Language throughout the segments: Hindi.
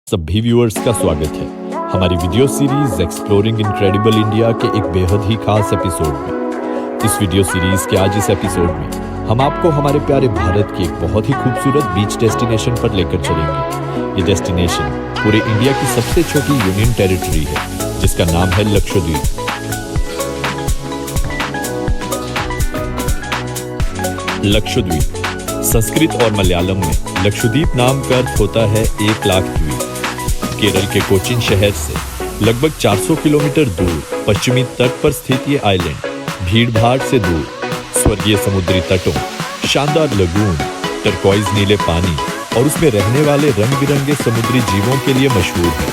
सभी व्यूअर्स का स्वागत है हमारी video series exploring incredible India के एक बेहद ही खास एपिसोड में। इस वीडियो सीरीज के आज इस एपिसोड में हम आपको हमारे प्यारे भारत की एक बहुत ही खूबसूरत बीच डेस्टिनेशन पर लेकर चलेंगे। ये डेस्टिनेशन पूरे इंडिया की सबसे छोटी यूनियन टेरिटरी है जिसका नाम है लक्षद्वीप। लक्षद्वीप संस्कृत और मलयालम में लक्षद्वीप नाम का अर्थ होता है 1 लाख द्वीप। केरल के कोचीन शहर से लगभग 400 किलोमीटर दूर पश्चिमी तट पर स्थित ये आइलैंड भीड़ भाड़ से दूर स्वर्गीय समुद्री तटों, शानदार लगून, टर्कोइज नीले पानी और उसमें रहने वाले रंग बिरंगे समुद्री जीवों के लिए मशहूर है।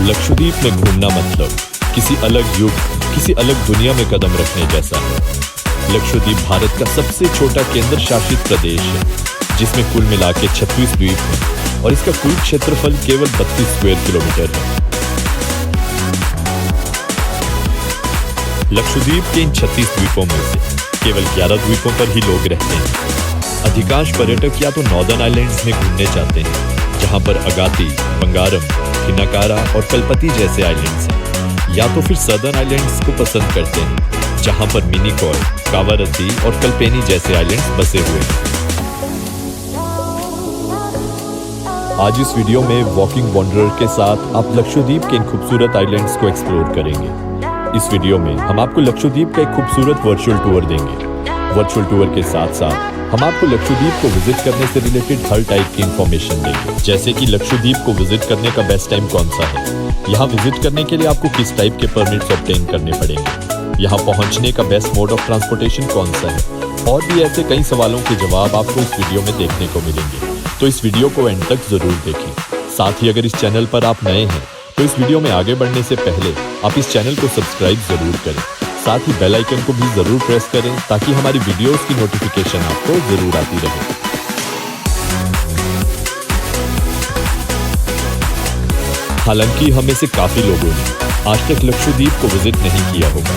लक्षद्वीप में घूमना मतलब किसी अलग युग, किसी अलग दुनिया में कदम रखने जैसा है। लक्षद्वीप भारत का सबसे छोटा केंद्र शासित प्रदेश है जिसमें कुल मिलाकर 36 द्वीप हैं और इसका कुल क्षेत्रफल केवल 32 स्क्वायर किलोमीटर है। लक्षद्वीप के इन 36 द्वीपों में से केवल 11 द्वीपों पर ही लोग रहते हैं। अधिकांश पर्यटक या तो नॉर्दर्न आइलैंड्स में घूमने जाते हैं जहां पर अगाती, बंगारम, किनाकारा और कलपति जैसे आइलैंड्स हैं, या तो फिर सदर्न आइलैंड्स को पसंद करते हैं जहां पर मिनिकॉय, कावारत्ती और कल्पेनी जैसे आइलैंड्स बसे हुए हैं। आज इस वीडियो में वॉकिंग वॉन्डरर के साथ आप लक्षद्वीप के इन खूबसूरत आइलैंड्स को एक्सप्लोर करेंगे। इस वीडियो में हम आपको लक्षद्वीप का एक खूबसूरत वर्चुअल टूर देंगे। वर्चुअल टूर के साथ साथ हम आपको लक्षद्वीप को विजिट करने से रिलेटेड हर टाइप की इंफॉर्मेशन देंगे, जैसे कि लक्षद्वीप को विजिट करने का बेस्ट टाइम कौन सा है, यहाँ विजिट करने के लिए आपको किस टाइप के परमिट्स ऑब्टेन करने पड़ेंगे, यहाँ पहुंचने का बेस्ट मोड ऑफ ट्रांसपोर्टेशन कौन सा है, और भी ऐसे कई सवालों के जवाब आपको इस वीडियो में देखने को मिलेंगे। तो इस वीडियो को एंड तक जरूर देखें। साथ ही अगर इस चैनल पर आप नए हैं तो इस वीडियो में आगे बढ़ने से पहले आप इस चैनल को सब्सक्राइब जरूर करें। साथ ही बेल आइकन को भी जरूर प्रेस करें ताकि हमारी वीडियोस की नोटिफिकेशन आपको जरूर आती रहे। हालांकि हमें से काफी लोगों ने आज तक लक्षद्वीप को विजिट नहीं किया होगा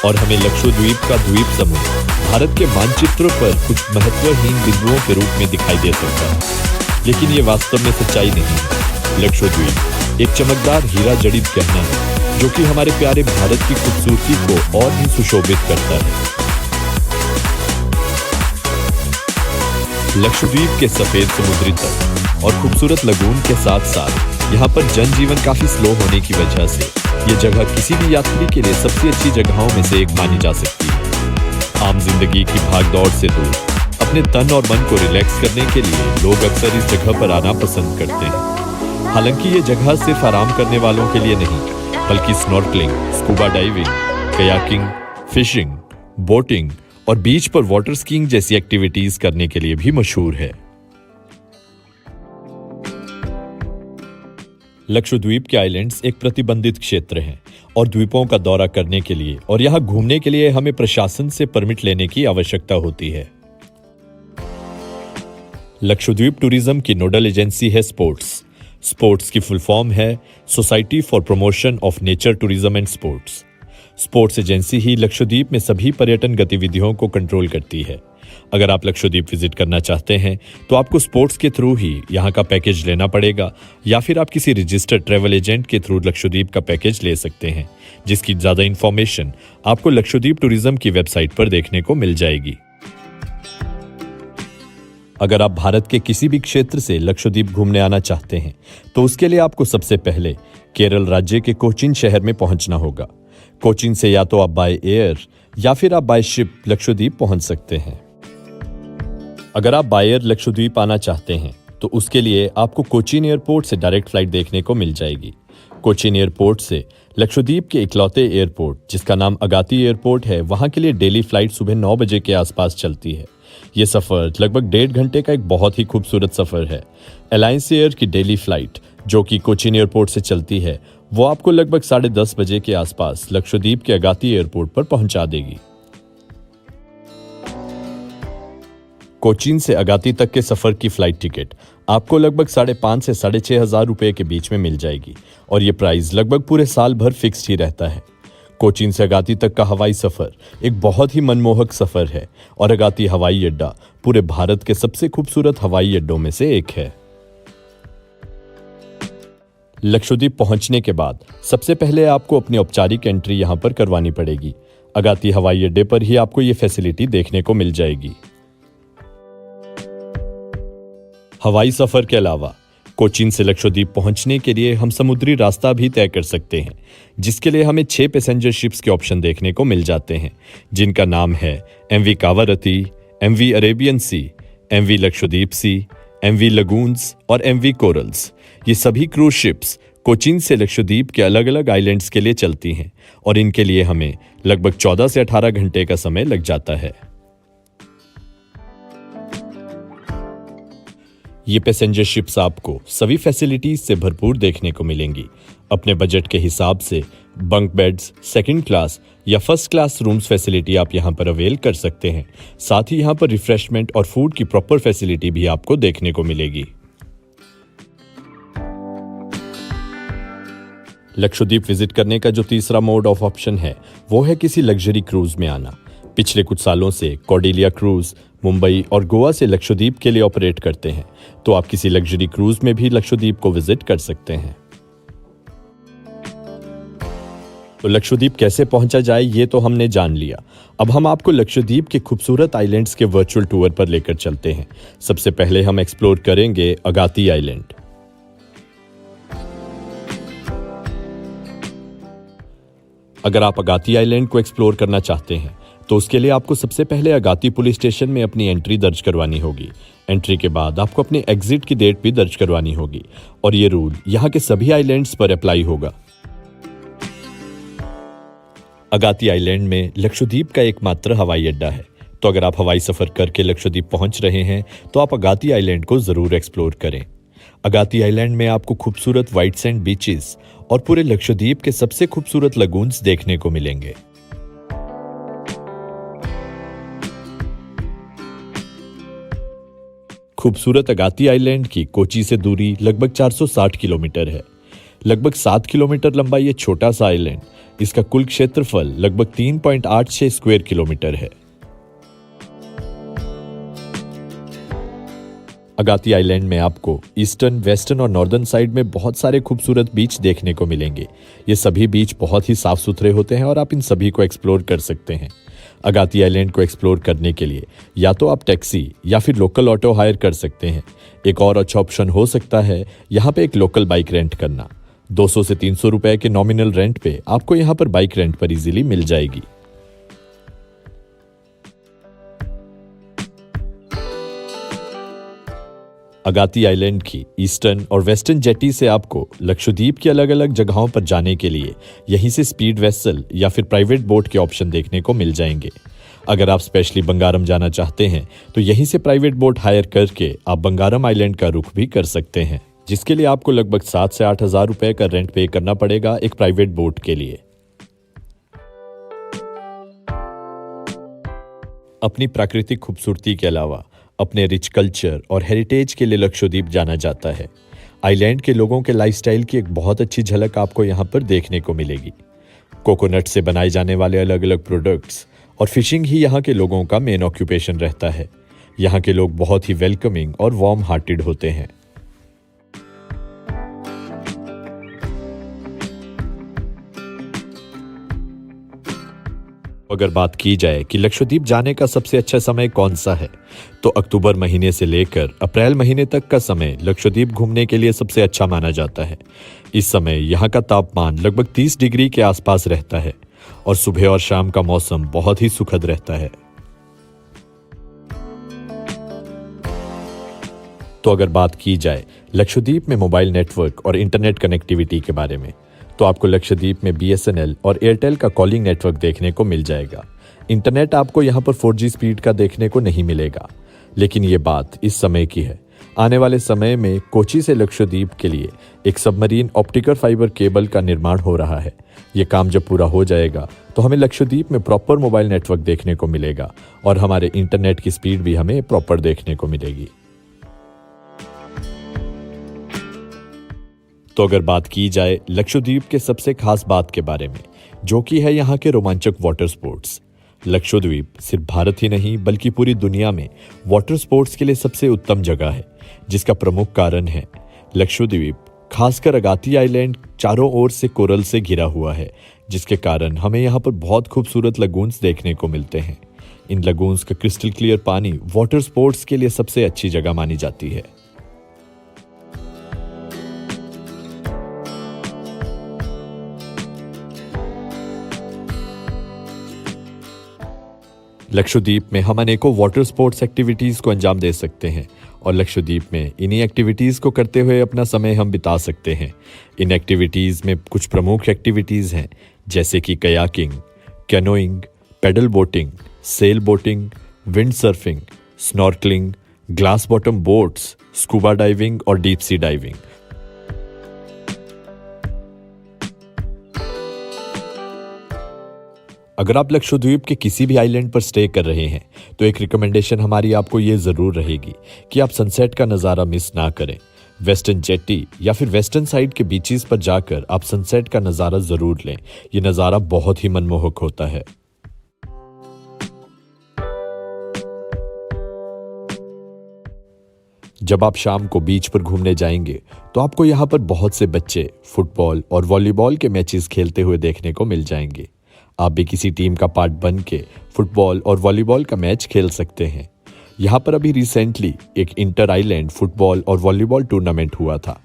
और हमें लक्षद्वीप का द्वीप समूह भारत के मानचित्र पर कुछ महत्वहीन बिंदुओं के रूप में दिखाई दे सकता है, लेकिन ये वास्तव में सच्चाई नहीं है। लक्षद्वीप एक चमकदार हीरा जड़ित गहना है जो कि हमारे प्यारे भारत की खूबसूरती को और भी सुशोभित करता है। लक्षद्वीप के सफेद समुद्री तट और खूबसूरत लगून के साथ साथ यहाँ पर जनजीवन काफी स्लो होने की वजह से ये जगह किसी भी यात्री के लिए सबसे अच्छी जगहों में से एक मानी जा सकती है। आम जिंदगी की भागदौड़ से दूर अपने तन और मन को रिलैक्स करने के लिए लोग अक्सर इस जगह पर आना पसंद करते हैं। हालांकि ये जगह सिर्फ आराम करने वालों के लिए नहीं बल्कि snorkelling, scuba diving, kayaking, fishing, boating और बीच पर वाटर स्कीइंग जैसी एक्टिविटीज करने के लिए भी मशहूर है। लक्षद्वीप के आइलैंड्स एक प्रतिबंधित क्षेत्र हैं और द्वीपों का दौरा करने के लिए और यहाँ घूमने के लिए हमें प्रशासन से परमिट लेने की आवश्यकता होती है। लक्षद्वीप टूरिज्म की नोडल एजेंसी है स्पोर्ट्स। स्पोर्ट्स की फुल फॉर्म है society for promotion of nature tourism and sports. Sports agency ही लक्षद्वीप में सभी पर्यटन गतिविधियों को कंट्रोल करती है। अगर आप लक्षद्वीप विजिट करना चाहते हैं तो आपको स्पोर्ट्स के थ्रू ही यहाँ का पैकेज लेना पड़ेगा, या फिर आप किसी रजिस्टर्ड ट्रैवल एजेंट के थ्रू लक्षद्वीप का पैकेज ले सकते हैं, जिसकी ज्यादा इंफॉर्मेशन आपको लक्षद्वीप टूरिज्म की वेबसाइट पर देखने को मिल जाएगी। अगर आप भारत के किसी भी क्षेत्र से लक्षद्वीप घूमने आना चाहते हैं तो उसके लिए आपको सबसे पहले केरल राज्य के कोचीन शहर में पहुंचना होगा। कोचीन से या तो आप बाय एयर या फिर आप बाय शिप लक्षद्वीप पहुंच सकते हैं। अगर आप बाय एयर लक्षद्वीप आना चाहते हैं तो उसके लिए आपको कोचीन एयरपोर्ट से डायरेक्ट फ्लाइट देखने को मिल जाएगी। कोचीन एयरपोर्ट से लक्षद्वीप के इकलौते एयरपोर्ट जिसका नाम अगाती एयरपोर्ट है, वहां के लिए डेली फ्लाइट सुबह 9 बजे के आसपास चलती है। ये सफर लगभग 1.5 घंटे का एक बहुत ही खूबसूरत सफर है। अलायंस एयर की डेली फ्लाइट जो कि कोचीन एयरपोर्ट से चलती है वो आपको लगभग 10:30 बजे के आसपास लक्षद्वीप के अगाती एयरपोर्ट पर पहुंचा देगी। कोचीन से अगाती तक के सफर की फ्लाइट टिकट आपको लगभग 5,500 से 6,500 रुपए के बीच में मिल जाएगी और ये प्राइस लगभग पूरे साल भर फिक्स्ड ही रहता है। कोचीन से अगाती तक का हवाई सफर एक बहुत ही मनमोहक सफर है और अगाती हवाई अड्डा पूरे भारत के सबसे खूबसूरत हवाई अड्डों में से एक है। लक्षद्वीप पहुंचने के बाद सबसे पहले आपको अपनी औपचारिक एंट्री यहां पर करवानी पड़ेगी। अगाती हवाई अड्डे पर ही आपको ये फैसिलिटी देखने को मिल जाएगी। हवाई सफर के अलावा कोचीन से लक्षद्वीप पहुंचने के लिए हम समुद्री रास्ता भी तय कर सकते हैं, जिसके लिए हमें 6 पैसेंजर शिप्स के ऑप्शन देखने को मिल जाते हैं, जिनका नाम है MV कावारती, MV अरेबियन सी, MV लक्षद्वीप सी, MV लगून्स और MV कोरल्स। ये सभी क्रूज शिप्स कोचीन से लक्षद्वीप के अलग अलग आइलैंड्स के लिए चलती हैं और इनके लिए हमें लगभग 14 से 18 घंटे का समय लग जाता है। ये पैसेंजर शिप्स आपको सभी फैसिलिटीज से भरपूर देखने को मिलेंगी। अपने बजट के हिसाब से बंक बेड्स, सेकंड क्लास या फर्स्ट क्लास रूम्स फैसिलिटी आप यहां पर अवेल कर सकते हैं। साथ ही यहां पर रिफ्रेशमेंट और फूड की प्रॉपर फैसिलिटी भी आपको देखने को मिलेगी। लक्षद्वीप विजिट करने का जो तीसरा मोड ऑफ ऑप्शन है वो है किसी लग्जरी क्रूज में आना। पिछले कुछ सालों से कॉर्डेलिया क्रूज मुंबई और गोवा से लक्षद्वीप के लिए ऑपरेट करते हैं, तो आप किसी लग्जरी क्रूज में भी लक्षद्वीप को विजिट कर सकते हैं। तो लक्षद्वीप कैसे पहुंचा जाए ये तो हमने जान लिया। अब हम आपको लक्षद्वीप के खूबसूरत आइलैंड्स के वर्चुअल टूर पर लेकर चलते हैं। सबसे पहले हम एक्सप्लोर करेंगे अगाती आइलैंड। अगर आप अगाती आइलैंड को एक्सप्लोर करना चाहते हैं तो उसके लिए आपको सबसे पहले अगाती पुलिस स्टेशन में अपनी एंट्री दर्ज करवानी होगी। एंट्री के बाद आपको अपने एग्जिट की डेट भी दर्ज करवानी होगी और ये रूल यहाँ के सभी आइलैंड्स पर अप्लाई होगा। अगाती आइलैंड में लक्षद्वीप का एकमात्र हवाई अड्डा है, तो अगर आप हवाई सफर करके लक्षद्वीप पहुंच रहे हैं तो आप अगाती आइलैंड को जरूर एक्सप्लोर करें। अगाती आइलैंड में आपको खूबसूरत व्हाइट सैंड बीचेस और पूरे लक्षद्वीप के सबसे खूबसूरत लगून्स देखने को मिलेंगे। खूबसूरत अगाती आइलैंड की कोची से दूरी लगभग 460 किलोमीटर है। लगभग 7 किलोमीटर लंबा ये छोटा सा आइलैंड, इसका कुल क्षेत्रफल लगभग 3.86 स्क्वायर किलोमीटर है। अगाती आइलैंड में आपको ईस्टर्न, वेस्टर्न और नॉर्दर्न साइड में बहुत सारे खूबसूरत बीच देखने को मिलेंगे। ये सभी बीच बहुत ही साफ सुथरे होते हैं और आप इन सभी को एक्सप्लोर कर सकते हैं। अगाती आइलैंड को एक्सप्लोर करने के लिए या तो आप टैक्सी या फिर लोकल ऑटो हायर कर सकते हैं। एक और अच्छा ऑप्शन हो सकता है यहाँ पे एक लोकल बाइक रेंट करना। 200 से 300 रुपए के नॉमिनल रेंट पे आपको यहाँ पर बाइक रेंट पर इजीली मिल जाएगी। अगाती आइलैंड की ईस्टर्न और वेस्टर्न जेटी से आपको लक्षद्वीप की अलग अलग जगहों पर जाने के लिए यहीं से स्पीड वेसल या फिर प्राइवेट बोट के ऑप्शन देखने को मिल जाएंगे। अगर आप स्पेशली बंगारम जाना चाहते हैं तो यहीं से प्राइवेट बोट हायर करके आप बंगारम आइलैंड का रुख भी कर सकते हैं, जिसके लिए आपको लगभग 7 से 8 हजार रुपए का रेंट पे करना पड़ेगा एक प्राइवेट बोट के लिए। अपनी प्राकृतिक खूबसूरती के अलावा अपने रिच कल्चर और हेरिटेज के लिए लक्षद्वीप जाना जाता है। आइलैंड के लोगों के लाइफस्टाइल की एक बहुत अच्छी झलक आपको यहाँ पर देखने को मिलेगी। कोकोनट से बनाए जाने वाले अलग अलग प्रोडक्ट्स और फिशिंग ही यहाँ के लोगों का मेन ऑक्यूपेशन रहता है। यहाँ के लोग बहुत ही वेलकमिंग और वार्म हार्टेड होते हैं। अगर बात की जाए कि लक्षद्वीप जाने का सबसे अच्छा समय कौन सा है, तो अक्टूबर महीने से लेकर अप्रैल महीने तक का समय लक्षद्वीप घूमने के लिए सबसे अच्छा माना जाता है। इस समय यहाँ का तापमान लगभग 30 डिग्री के आसपास रहता है और सुबह और शाम का मौसम बहुत ही सुखद रहता है। तो अगर बात की जाए लक्षद्वीप में मोबाइल नेटवर्क और इंटरनेट कनेक्टिविटी के बारे में, तो आपको लक्षद्वीप में BSNL और एयरटेल का कॉलिंग नेटवर्क देखने को मिल जाएगा। इंटरनेट आपको यहाँ पर 4G स्पीड का देखने को नहीं मिलेगा, लेकिन ये बात इस समय की है। आने वाले समय में कोची से लक्षद्वीप के लिए एक सबमरीन ऑप्टिकल फाइबर केबल का निर्माण हो रहा है। ये काम जब पूरा हो जाएगा तो हमें लक्षद्वीप में प्रॉपर मोबाइल नेटवर्क देखने को मिलेगा और हमारे इंटरनेट की स्पीड भी हमें प्रॉपर देखने को मिलेगी। तो अगर बात की जाए लक्षद्वीप के सबसे खास बात के बारे में, जो कि है यहाँ के रोमांचक वाटर स्पोर्ट्स। लक्षद्वीप सिर्फ भारत ही नहीं बल्कि पूरी दुनिया में वाटर स्पोर्ट्स के लिए सबसे उत्तम जगह है, जिसका प्रमुख कारण है लक्षद्वीप, खासकर अगाती आइलैंड चारों ओर से कोरल से घिरा हुआ है, जिसके कारण हमें यहाँ पर बहुत खूबसूरत लगून्स देखने को मिलते हैं। इन लगून्स का क्रिस्टल क्लियर पानी वाटर स्पोर्ट्स के लिए सबसे अच्छी जगह मानी जाती है। लक्षद्वीप में हम अनेकों वाटर स्पोर्ट्स एक्टिविटीज को अंजाम दे सकते हैं और लक्षद्वीप में इन्हीं एक्टिविटीज को करते हुए अपना समय हम बिता सकते हैं। इन एक्टिविटीज में कुछ प्रमुख एक्टिविटीज हैं, जैसे कि kayaking, canoeing, paddle boating, sail boating, wind surfing, snorkelling, glass bottom boats, scuba diving और डीप सी डाइविंग। अगर आप लक्षद्वीप के किसी भी आइलैंड पर स्टे कर रहे हैं तो एक रिकमेंडेशन हमारी आपको ये ज़रूर रहेगी कि आप सनसेट का नज़ारा मिस ना करें। वेस्टर्न जेटी या फिर वेस्टर्न साइड के बीचेस पर जाकर आप सनसेट का नज़ारा ज़रूर लें। ये नज़ारा बहुत ही मनमोहक होता है। जब आप शाम को बीच पर घूमने जाएंगे तो आपको यहाँ पर बहुत से बच्चे फुटबॉल और वॉलीबॉल के मैचेस खेलते हुए देखने को मिल जाएंगे। आप भी किसी टीम का पार्ट बन के फुटबॉल और वॉलीबॉल का मैच खेल सकते हैं। यहाँ पर अभी रिसेंटली एक इंटर आइलैंड फुटबॉल और वॉलीबॉल टूर्नामेंट हुआ था।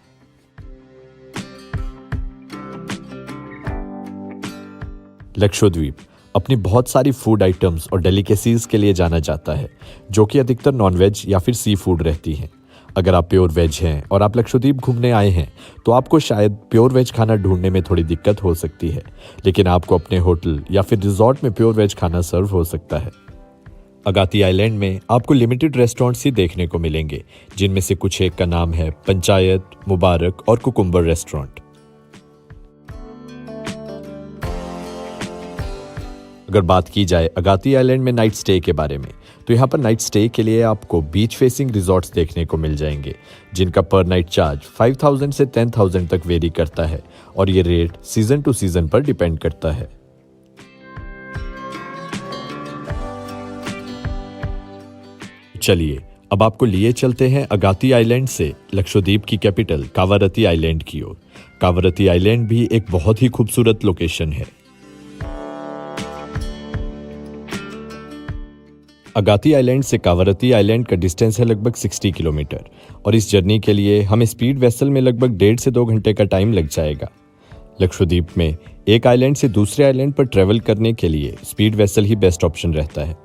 लक्षद्वीप अपनी बहुत सारी फूड आइटम्स और डेलिकेसीज के लिए जाना जाता है, जो कि अधिकतर नॉनवेज या फिर सी फूड रहती हैं। अगर आप प्योर वेज हैं और आप लक्षद्वीप घूमने आए हैं तो आपको शायद प्योर वेज खाना ढूंढने में थोड़ी दिक्कत हो सकती है, लेकिन आपको अपने होटल या फिर रिजॉर्ट में प्योर वेज खाना सर्व हो सकता है। अगाती आइलैंड में आपको लिमिटेड रेस्टोरेंट्स ही देखने को मिलेंगे, जिनमें से कुछ एक का नाम है पंचायत, मुबारक और कुकुम्बर रेस्टोरेंट। अगर बात की जाए अगाती आइलैंड में नाइट स्टे के बारे में, तो यहाँ पर नाइट स्टे के लिए आपको बीच फेसिंग रिजॉर्ट्स देखने को मिल जाएंगे, जिनका पर नाइट चार्ज 5,000 से 10,000 तक वेरी करता है और ये रेट सीजन टू सीजन पर डिपेंड करता है। चलिए अब आपको लिए चलते हैं अगाती आइलैंड से लक्षद्वीप की कैपिटल कावारत्ती आइलैंड की ओर। कावारत्ती आइलैंड भी एक बहुत ही खूबसूरत लोकेशन है। अगाती आइलैंड से कावारत्ती आइलैंड का डिस्टेंस है लगभग 60 किलोमीटर और इस जर्नी के लिए हमें स्पीड वेसल में लगभग 1.5 से 2 घंटे का टाइम लग जाएगा। लक्षद्वीप में एक आइलैंड से दूसरे आइलैंड पर ट्रेवल करने के लिए स्पीड वेसल ही बेस्ट ऑप्शन रहता है।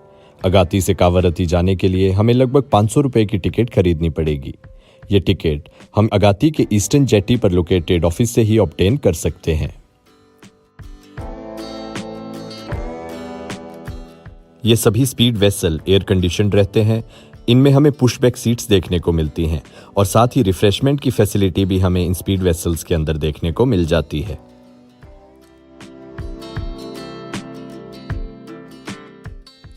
अगाती से कावारत्ती जाने के लिए हमें लगभग 500 रुपये की टिकट खरीदनी पड़ेगी। ये टिकट हम अगाती के ईस्टर्न जेटी पर लोकेटेड ऑफिस से ही ऑब्टेन कर सकते हैं। ये सभी स्पीड वेसल एयर कंडीशनड रहते हैं। इनमें हमें पुशबैक सीट्स देखने को मिलती हैं और साथ ही रिफ्रेशमेंट की फैसिलिटी भी हमें इन स्पीड वेसल्स के अंदर देखने को मिल जाती है।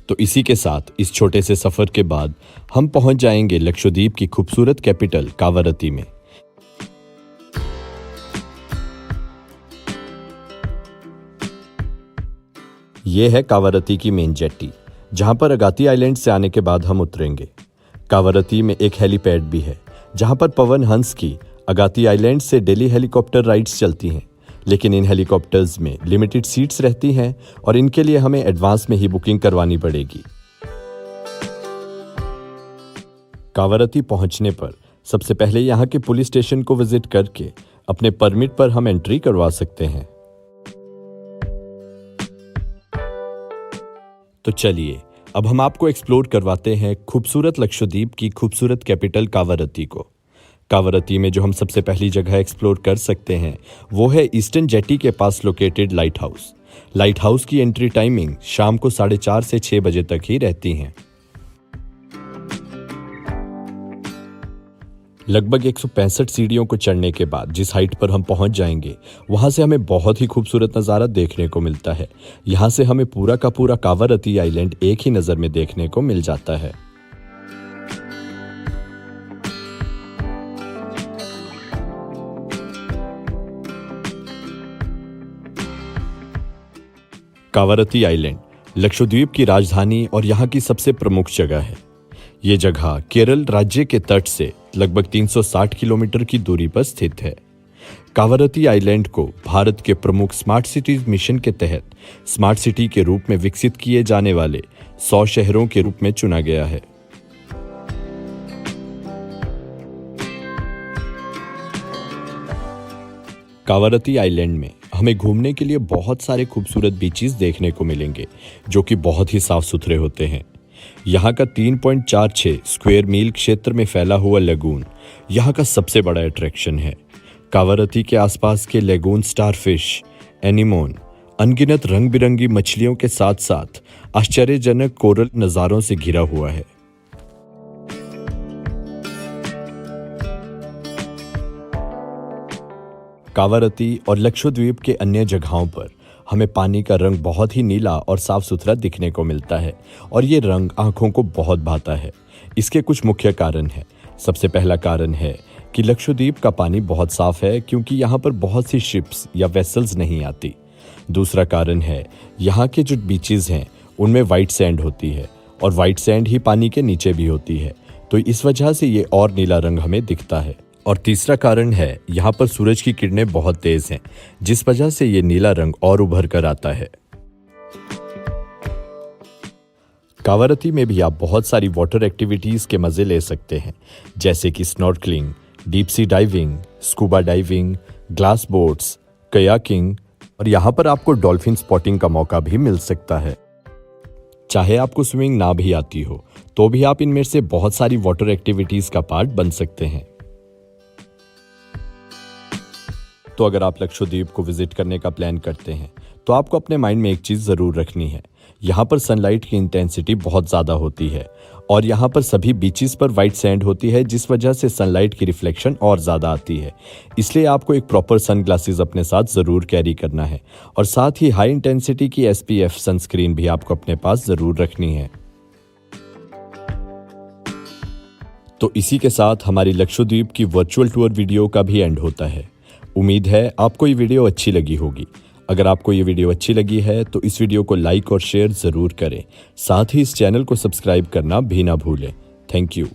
तो इसी के साथ इस छोटे से सफर के बाद हम पहुंच जाएंगे लक्षद्वीप की खूबसूरत कैपिटल कावारत्ती में। यह है कावारत्ती की मेन जेट्टी, जहां पर अगाती आइलैंड से आने के बाद हम उतरेंगे। कावारत्ती में एक हेलीपैड भी है, जहां पर पवन हंस की अगाती आइलैंड से डेली हेलीकॉप्टर राइड्स चलती हैं, लेकिन इन हेलीकॉप्टर्स में लिमिटेड सीट्स रहती हैं और इनके लिए हमें एडवांस में ही बुकिंग करवानी पड़ेगी। कावारत्ती पहुंचने पर सबसे पहले यहाँ के पुलिस स्टेशन को विजिट करके अपने परमिट पर हम एंट्री करवा सकते हैं। तो चलिए अब हम आपको एक्सप्लोर करवाते हैं खूबसूरत लक्षद्वीप की खूबसूरत कैपिटल कावारत्ती को। कावारत्ती में जो हम सबसे पहली जगह एक्सप्लोर कर सकते हैं वो है ईस्टर्न जेटी के पास located lighthouse. Lighthouse की एंट्री टाइमिंग शाम को 4:30 से 6 बजे तक ही रहती हैं। लगभग 165 सीढ़ियों को चढ़ने के बाद जिस हाइट पर हम पहुंच जाएंगे वहां से हमें बहुत ही खूबसूरत नज़ारा देखने को मिलता है। यहां से हमें पूरा का पूरा कावारत्ती आइलैंड एक ही नज़र में देखने को मिल जाता है। कावारत्ती आइलैंड लक्षद्वीप की राजधानी और यहाँ की सबसे प्रमुख जगह है। ये जगह केरल राज्य के तट से लगभग 360 किलोमीटर की दूरी पर स्थित है। कावारत्ती आइलैंड को भारत के प्रमुख स्मार्ट सिटीज मिशन के तहत स्मार्ट सिटी के रूप में विकसित किए जाने वाले 100 शहरों के रूप में चुना गया है। कावारत्ती आइलैंड में हमें घूमने के लिए बहुत सारे खूबसूरत बीचेस देखने को मिलेंगे जो कि बहुत ही साफ सुथरे होते हैं। यहाँ का 3.46 स्क्वायर मील क्षेत्र में फैला हुआ लगून यहाँ का सबसे बड़ा अट्रैक्शन है। कावारत्ती के आसपास के लगून स्टारफिश, एनीमोन, अनगिनत रंग बिरंगी मछलियों के साथ साथ आश्चर्यजनक कोरल नज़ारों से घिरा हुआ है। कावारत्ती और लक्षद्वीप के अन्य जगहों पर हमें पानी का रंग बहुत ही नीला और साफ सुथरा दिखने को मिलता है और ये रंग आंखों को बहुत भाता है। इसके कुछ मुख्य कारण हैं। सबसे पहला कारण है कि लक्षद्वीप का पानी बहुत साफ है क्योंकि यहाँ पर बहुत सी शिप्स या वेसल्स नहीं आती। दूसरा कारण है यहाँ के जो बीचेस हैं उनमें वाइट सैंड होती है और वाइट सैंड ही पानी के नीचे भी होती है, तो इस वजह से ये और नीला रंग हमें दिखता है। और तीसरा कारण है यहाँ पर सूरज की किरणें बहुत तेज हैं जिस वजह से ये नीला रंग और उभर कर आता है। कावारत्ती में भी आप बहुत सारी वाटर एक्टिविटीज के मजे ले सकते हैं, जैसे कि snorkelling, deep sea diving, scuba diving, glass boats, kayaking और यहाँ पर आपको डॉल्फिन स्पॉटिंग का मौका भी मिल सकता है। चाहे आपको स्विमिंग ना भी आती हो तो भी आप इनमें से बहुत सारी वाटर एक्टिविटीज का पार्ट बन सकते हैं। तो अगर आप लक्षद्वीप को विजिट करने का प्लान करते हैं तो आपको अपने माइंड में एक चीज़ ज़रूर रखनी है। यहाँ पर सनलाइट की इंटेंसिटी बहुत ज़्यादा होती है और यहाँ पर सभी बीचेस पर वाइट सैंड होती है जिस वजह से सनलाइट की रिफ्लेक्शन और ज़्यादा आती है। इसलिए आपको एक प्रॉपर सन ग्लासेस अपने साथ ज़रूर कैरी करना है और साथ ही हाई इंटेंसिटी की SPF सनस्क्रीन भी आपको अपने पास ज़रूर रखनी है। तो इसी के साथ हमारी लक्षद्वीप की वर्चुअल टूर वीडियो का भी एंड होता है। उम्मीद है आपको ये वीडियो अच्छी लगी होगी। अगर आपको ये वीडियो अच्छी लगी है तो इस वीडियो को लाइक और शेयर ज़रूर करें। साथ ही इस चैनल को सब्सक्राइब करना भी ना भूलें। Thank you.